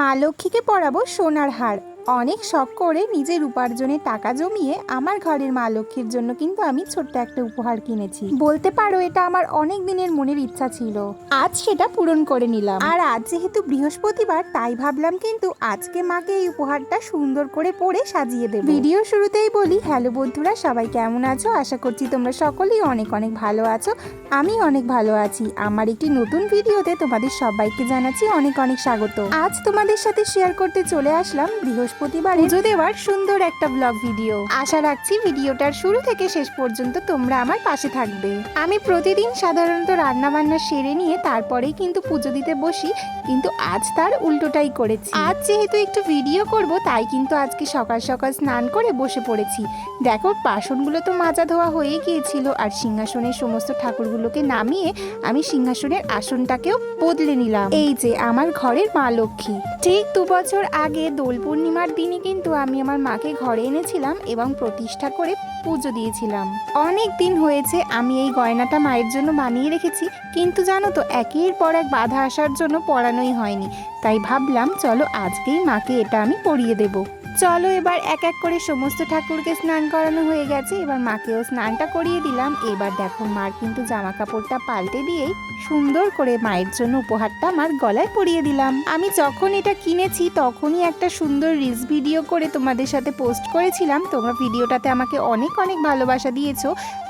মা লক্ষ্মীকে পরাবো সোনার হার। অনেক শখ করে নিজের উপার্জনের টাকা জমিয়ে আমার ঘরের মা লক্ষ্মীর জন্য কিন্তু আমি ছোট্ট একটা উপহার কিনেছি। বলতে পারো এটা আমার অনেক দিনের মনের ইচ্ছা ছিল, আজ সেটা পূরণ করে নিলাম। আর আজ যেহেতু বৃহস্পতিবার, তাই ভাবলাম কিন্তু আজকে মাকে এই উপহারটা সুন্দর করে পরে সাজিয়ে দেব। ভিডিও শুরুতেই বলি, হ্যালো বন্ধুরা, সবাই কেমন আছো? আশা করছি তোমরা সকলেই অনেক অনেক ভালো আছো। আমি অনেক ভালো আছি। আমার একটি নতুন ভিডিওতে তোমাদের সবাইকে জানাচ্ছি অনেক অনেক স্বাগত। আজ তোমাদের সাথে শেয়ার করতে চলে আসলাম বৃহস্পতিবার পুজো দেওয়ার সুন্দর একটা ব্লগ ভিডিও। আশা রাখছি ভিডিওটার শুরু থেকে শেষ পর্যন্ত তোমরা আমার পাশে থাকবে। আমি প্রতিদিন সাধারণত রান্না বান্না সেরে নিয়ে তারপরেই কিন্তু পুজো দিতে বসি, কিন্তু আজ তার উল্টোটাই করেছি। আজ যেহেতু একটু ভিডিও করব, তাই কিন্তু আজকে সকাল সকাল স্নান করে বসে পড়েছি। দেখো, বাসনগুলো তো মাজা ধোয়া হয়ে গিয়েছিল, আর সিংহাসনের সমস্ত ঠাকুরগুলোকে নামিয়ে আমি সিংহাসনের আসনটাকেও বদলে নিলাম। এই যে আমার ঘরের মা লক্ষ্মী। ঠিক 2 বছর আগে দোল পূর্ণিমার দিনই কিন্তু আমি আমার মাকে ঘরে এনেছিলাম এবং প্রতিষ্ঠা করে পুজো দিয়েছিলাম। অনেক দিন হয়েছে আমি এই গয়নাটা মায়ের জন্য বানিয়ে রেখেছি, কিন্তু জানো তো, একের পর এক বাধা আসার জন্য পরানোই হয়নি। তাই ভাবলাম চলো আজকেই মাকে এটা আমি পরিয়ে দেব। চলো এবার এক এক করে সমস্ত ঠাকুরকে স্নান করানো হয়ে গেছে, এবার মাকেও স্নানটা করিয়ে দিলাম। এবার দেখো, মার কিন্তু জামা কাপড়টা পাল্টে দিয়েই সুন্দর করে মায়ের জন্য উপহারটা আমার গলায় পরিয়ে দিলাম। আমি যখন এটা কিনেছি তখনই একটা সুন্দর রিলস ভিডিও করে তোমাদের সাথে পোস্ট করেছিলাম। তোমরা ভিডিওটাতে আমাকে অনেক অনেক ভালোবাসা দিয়েছো।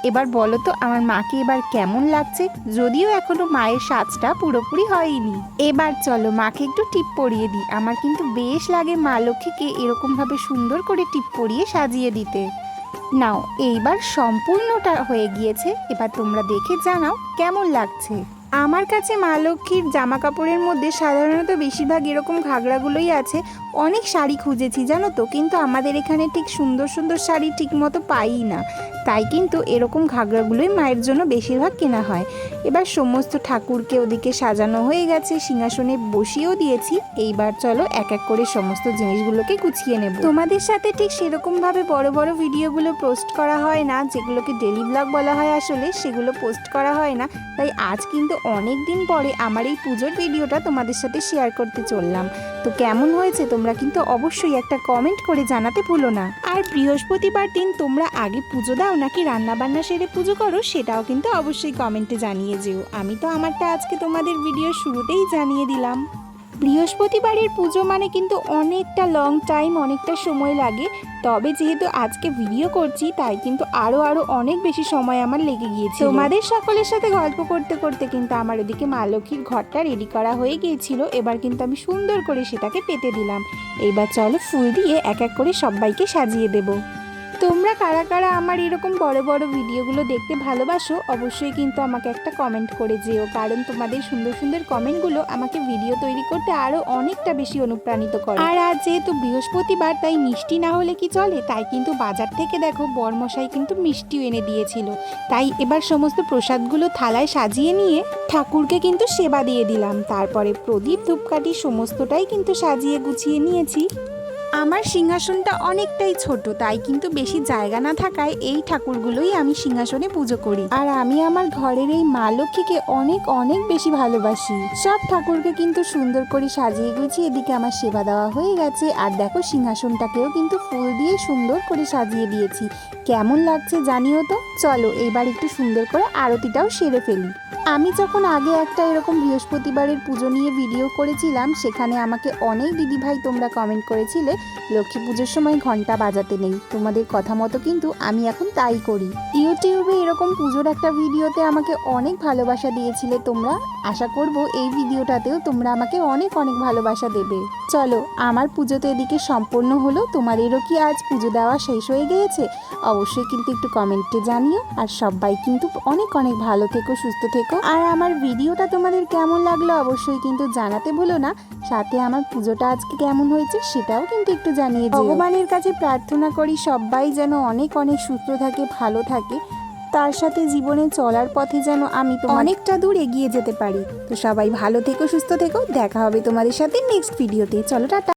এবার বলো তো আমার মাকে এবার কেমন লাগছে? যদিও এখনো মায়ের সাজটা পুরোপুরি হয়নি। এবার চলো মাকে একটু টিপ পরিয়ে দিই। আমার কিন্তু বেশ লাগে মা লক্ষ্মীকে এরকম ভাবে সুন্দর করে টিপ পরিয়ে সাজিয়ে দিতে। নাও, এইবার সম্পূর্ণটা হয়ে গিয়েছে। এবার তোমরা দেখে জানাও কেমন লাগছে। আমার কাছে মা লক্ষ্মীর জামা কাপড়ের মধ্যে সাধারণত বেশিরভাগ এরকম ঘাগরাগুলোই আছে। অনেক শাড়ি খুঁজেছি জানো তো, কিন্তু আমাদের এখানে ঠিক সুন্দর সুন্দর শাড়ি ঠিক মতো পাই না। তাই কিন্তু এরকম ঘাগরাগুলোই মায়ের জন্য বেশিরভাগ কেনা হয়। এবার সমস্ত ঠাকুরকে ওদিকে সাজানো হয়ে গেছে, সিংহাসনে বসিয়েও দিয়েছি। এইবার চলো এক এক করে সমস্ত জিনিসগুলোকে গুছিয়ে নেব। তোমাদের সাথে ঠিক সেরকমভাবে বড় বড় ভিডিওগুলো পোস্ট করা হয় না, যেগুলোকে ডেলি ব্লগ বলা হয়, আসলে সেগুলো পোস্ট করা হয় না। তাই আজ কিন্তু অনেক দিন পরে আমার এই পুজোর ভিডিওটা তোমাদের সাথে শেয়ার করতে চললাম। তো কেমন হয়েছে তোমরা কিন্তু অবশ্যই একটা কমেন্ট করে জানাতে ভুলো না। আর বৃহস্পতিবার দিন তোমরা আগে পুজো দাও নাকি রান্না বান্না সেরে পুজো করো, সেটাও কিন্তু অবশ্যই কমেন্টে জানিয়ে যেও। আমি তো আমারটা আজকে তোমাদের ভিডিওর শুরুতেই জানিয়ে দিলাম। বৃহস্পতিবারের পুজো মানে কিন্তু অনেকটা লং টাইম, অনেকটা সময় লাগে। তবে যেহেতু আজকে ভিডিও করছি, তাই কিন্তু আরো অনেক বেশি সময় আমার লেগে গিয়েছিল। তোমাদের সকলের সাথে গল্প করতে করতে কিন্তু আমার ওদিকে মা লক্ষ্মীর ঘরটা রেডি করা হয়ে গিয়েছিল। এবার কিন্তু আমি সুন্দর করে সেটাকে পেতে দিলাম। এইবার চলো ফুল দিয়ে এক এক করে সবাইকে সাজিয়ে দেব। তোমরা কারা কারা আমার এরকম বড় বড় ভিডিওগুলো দেখতে ভালোবাসো, অবশ্যই কিন্তু আমাকে একটা কমেন্ট করে যেও, কারণ তোমাদের সুন্দর সুন্দর কমেন্টগুলো আমাকে ভিডিও তৈরি করতে আরও অনেকটা বেশি অনুপ্রাণিত করে। আর আজ যেহেতু বৃহস্পতিবার, তাই মিষ্টি না হলে কি চলে, তাই কিন্তু বাজার থেকে দেখো বরমশাই কিন্তু মিষ্টিও এনে দিয়েছিল। তাই এবার সমস্ত প্রসাদগুলো থালায় সাজিয়ে নিয়ে ঠাকুরকে কিন্তু সেবা দিয়ে দিলাম। তারপরে প্রদীপ ধূপকাঠি সমস্তটাই কিন্তু সাজিয়ে গুছিয়ে নিয়েছি। আমার সিংহাসনটা অনেকটাই ছোট, তাই কিন্তু বেশি জায়গা না থাকায় এই ঠাকুরগুলোই আমি সিংহাসনে পুজো করি। আর আমি আমার ঘরের এই মা লক্ষ্মীকে অনেক অনেক বেশি ভালোবাসি। সব ঠাকুরকে কিন্তু সুন্দর করে সাজিয়ে গুছিয়ে এদিকে আমার সেবা দেওয়া হয়ে গেছে। আর দেখো, সিংহাসনটাকেও কিন্তু ফুল দিয়ে সুন্দর করে সাজিয়ে দিয়েছি। কেমন লাগছে জানিও তো। চলো এবার একটু সুন্দর করে আরতিটাও সেরে ফেলি। আমি যখন আগে একটা এরকম বৃহস্পতিবারের পুজো নিয়ে ভিডিও করেছিলাম, সেখানে আমাকে অনেক দিদিভাই তোমরা কমেন্ট করেছিলে লক্ষ্মী পুজোর সময় ঘন্টা বাজাতে নেই। তোমাদের কথা মতো কিন্তু আমি এখন তাই করি। ইউটিউবে এরকম পুজোর একটা ভিডিওতে আমাকে অনেক ভালোবাসা দিয়েছিলে তোমরা। আশা করব এই ভিডিওটাতেও তোমরা আমাকে অনেক অনেক ভালোবাসা দেবে। চলো, আমার পুজো তো এদিকে সম্পূর্ণ হলো। তোমাদেরও কি আজ পুজো দেওয়া শেষ হয়ে গিয়েছে? অবশ্যই কিন্তু একটু কমেন্টে জানিও। আর সবাই কিন্তু অনেক অনেক ভালো থেকো, সুস্থ থেকো। আর আমার ভিডিওটা তোমাদের কেমন লাগলো অবশ্যই কিন্তু জানাতে ভুলো না। সাথে আমার পুজোটা আজকে কেমন হয়েছে সেটাও কিন্তু একটু জানিয়ে দিও। ভগবানের কাছে প্রার্থনা করি সবাই যেন অনেক অনেক সুস্থ থাকে, ভালো থাকে। তার সাথে জীবনে চলার পথে যেন আমি তো অনেকটা দূর এগিয়ে যেতে পারি। তো সবাই ভালো থেকো, সুস্থ থেকো। দেখা হবে তোমাদের সাথে নেক্সট ভিডিওতে। চলো টাটা।